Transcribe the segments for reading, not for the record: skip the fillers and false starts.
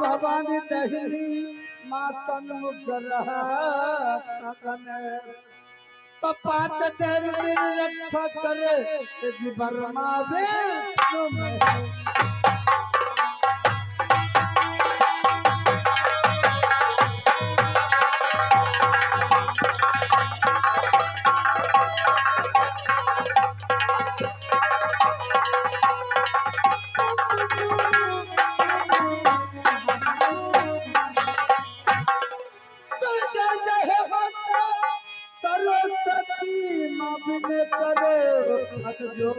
भवानी दहली माँ सन्मुख पाँच देव मेरी रक्षा करे जी बर्मा विष्णु में सरस्वती माँ बिने करो जो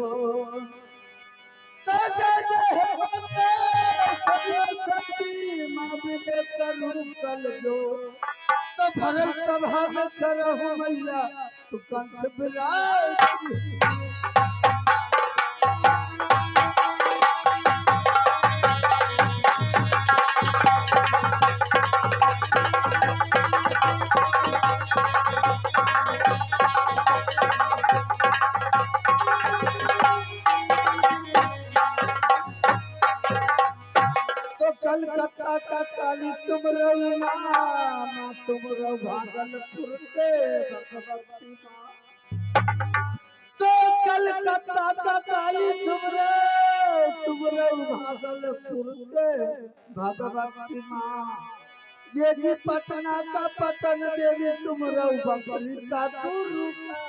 सरस्वती माँ बिने करो कल जो तो भरत सभा में करहु मैया तू कंठ विराज कलकत्ता का काली सुमरऊ माँ सुमरऊ भागलपुर के भगवती माँ तो कलकत्ता का काली सुमरऊ भागलपुर के भगवती माँ ये जी पटना का पटन देवी सुमरऊ बकरी का दुर्गा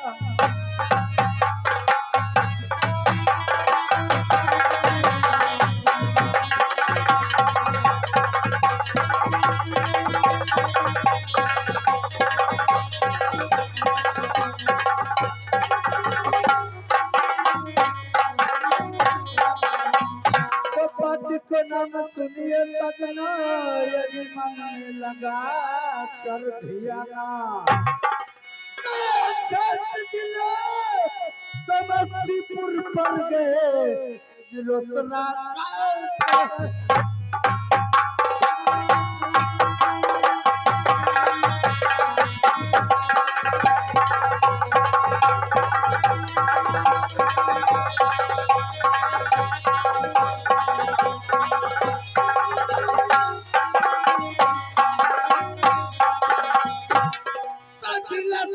को नाम सुनिए सजना यदि मन में लगा कर धियाना समस्तीपुर पर गए जिलोत्रा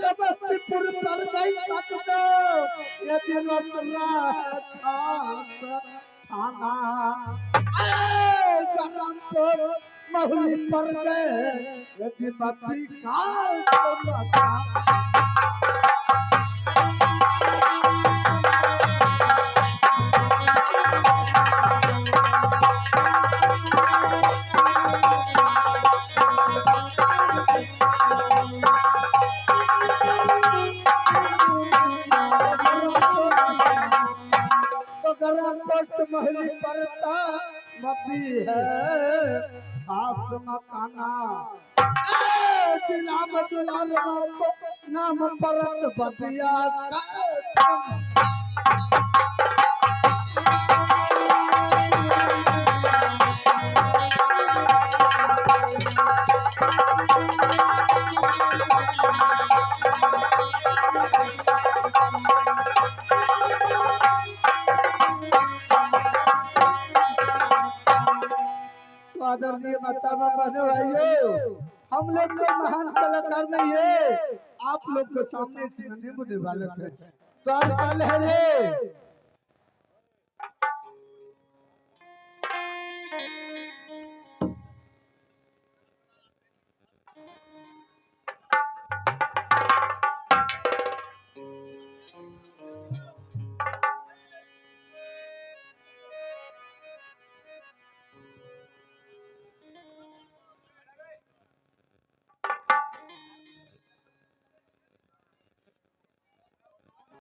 समस्तीपुर पर गई यदि थाना गरमपुर महली पर गए यदि बपी महली परता मपी है खास मकाना राम दुलार को नाम परत बबिया आदरणीय माता बहनों भाइयों हम लोग कोई महान कलाकार नहीं है आप लोग के सामने एक नन्हे मुन्ने बालक है तो कल है रे